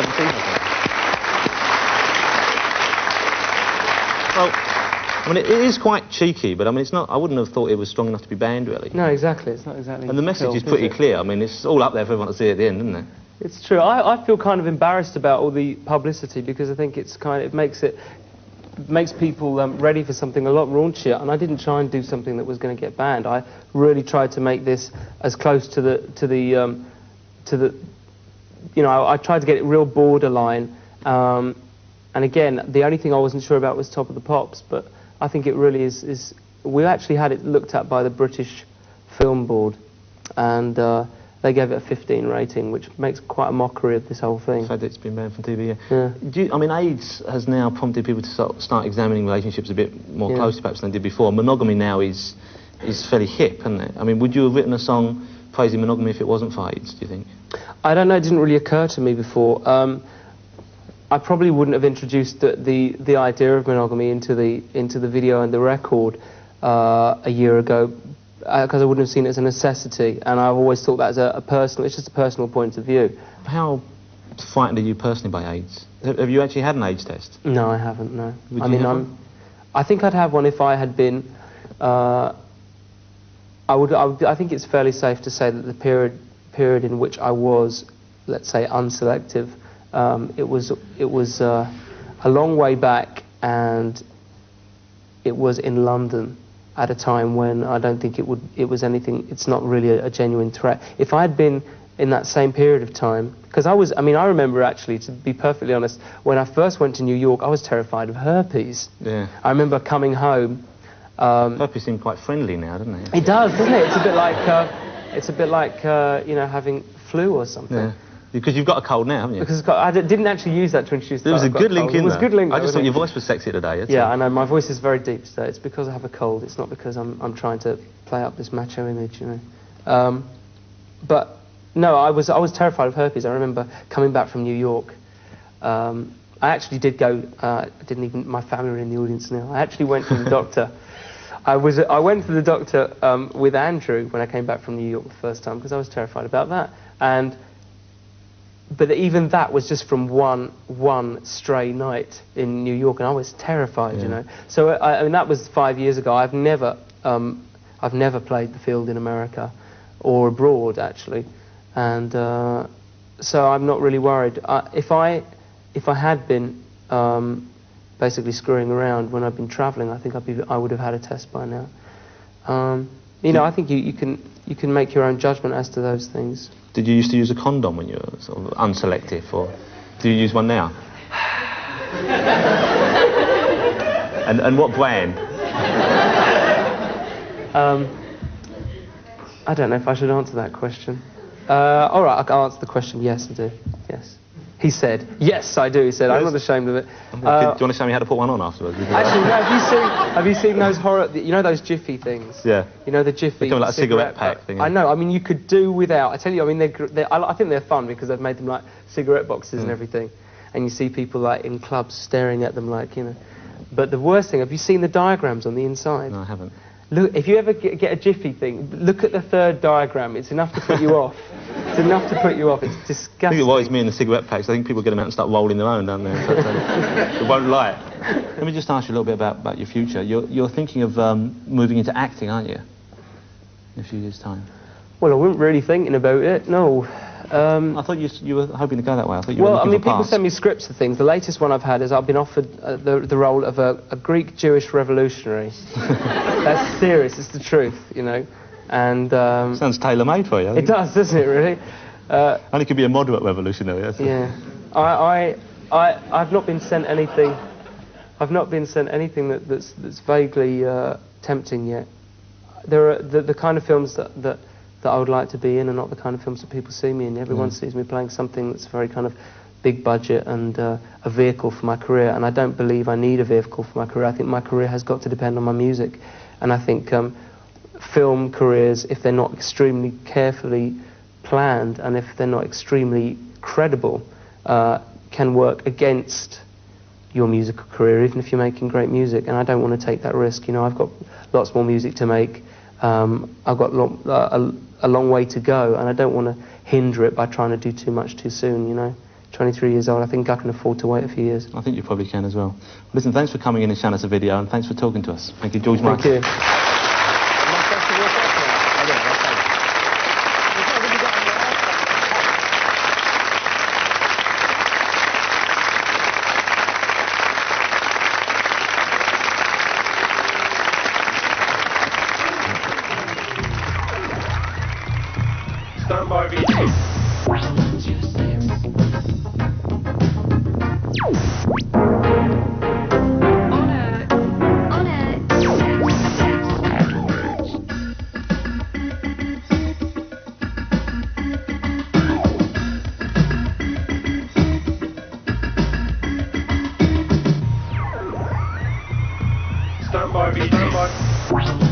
17, I think. Well, I mean, it is quite cheeky, but I mean, it's not. I wouldn't have thought it was strong enough to be banned, really. No, exactly. It's not exactly. And the message is pretty clear. I mean, it's all up there for everyone to see at the end, isn't it? It's true. I feel kind of embarrassed about all the publicity because I think it's it makes people ready for something a lot raunchier. And I didn't try and do something that was going to get banned. I really tried to make this as close to the you know, I tried to get it real borderline. And again, the only thing I wasn't sure about was Top of the Pops, but I think it really is we actually had it looked at by the British Film Board, and they gave it a 15 rating, which makes quite a mockery of this whole thing. The fact that it's been banned from TV, yeah. I mean, AIDS has now prompted people to start examining relationships a bit more closely, perhaps, than they did before. Monogamy now is fairly hip, isn't it? I mean, would you have written a song praising monogamy if it wasn't for AIDS, do you think? I don't know, it didn't really occur to me before. I probably wouldn't have introduced the idea of monogamy into the video and the record a year ago, because I wouldn't have seen it as a necessity, and I've always thought that as it's just a personal point of view. How frightened are you personally by AIDS? Have you actually had an AIDS test? No, I haven't, no. Would you have one? I think I'd have one if I had been, I think it's fairly safe to say that the period in which I was, let's say, unselective, it was a long way back, and it was in London at a time when I don't think it's not really a genuine threat. If I had been in that same period of time, because I remember actually, to be perfectly honest, when I first went to New York, I was terrified of herpes. Yeah. I remember coming home. Herpes seems quite friendly now, doesn't it? It does, doesn't it? It's a bit like, you know, having flu or something. Yeah. Because you've got a cold now, haven't you? Because I didn't actually use that to introduce. There was a good link in there. It was a good link. I just thought your voice was sexy today. Yeah, I know. My voice is very deep today. It's because I have a cold. It's not because I'm trying to play up this macho image, you know. But no, I was terrified of herpes. I remember coming back from New York. I actually did go. My family were in the audience now. I actually went to the doctor. I went to the doctor with Andrew when I came back from New York the first time because I was terrified about that. But even that was just from one stray night in New York, and I was terrified, you know. So I mean, that was 5 years ago. I've never played the field in America or abroad, actually, and so I'm not really worried. If I had been basically screwing around when I've been travelling, I think I would have had a test by now. You know, I think you can make your own judgment as to those things. Did you used to use a condom when you were sort of unselective, or do you use one now? and what brand? I don't know if I should answer that question. All right, I'll answer the question. Yes, I do. Yes. He said, yes, I do. He said, I'm not ashamed of it. Do you want to show me how to put one on afterwards? Actually, no, have you seen those you know those Jiffy things? Yeah. You know the Jiffy... They come like a cigarette pack thing. I know, I mean, you could do without. I tell you, I mean, I think they're fun because they've made them like cigarette boxes and everything. And you see people like in clubs staring at them like, you know. But the worst thing, have you seen the diagrams on the inside? No, I haven't. Look, if you ever get a Jiffy thing, look at the third diagram. It's enough to put you off. It's enough to put you off. It's disgusting. I think it worries me in the cigarette packs. I think people get them out and start rolling their own, don't they? So it won't light. Let me just ask you a little bit about your future. You're thinking of moving into acting, aren't you? In a few years' time. Well, I wasn't really thinking about it, no. I thought you were hoping to go that way. I thought you were looking for people parts. send me scripts of things. The latest one I've had is I've been offered the role of a Greek Jewish revolutionary. That's serious, it's the truth, you know. And sounds tailor-made for you. It does, doesn't it, really? And it could be a moderate revolutionary. That's yeah. I've not been sent anything. I've not been sent anything that's vaguely tempting yet. There are the kind of films that I would like to be in, and not the kind of films that people see me in. Everyone sees me playing something that's very kind of big budget and a vehicle for my career, and I don't believe I need a vehicle for my career. I think my career has got to depend on my music, and I think film careers, if they're not extremely carefully planned and if they're not extremely credible, can work against your musical career, even if you're making great music, and I don't want to take that risk. You know, I've got lots more music to make. I've got a long way to go, and I don't want to hinder it by trying to do too much too soon, you know. 23 years old. I think I can afford to wait a few years. I think you probably can as well. Listen, thanks for coming in and showing us a video, and thanks for talking to us. Thank you, George Michael. Thank you. Stand by video. Stand by video.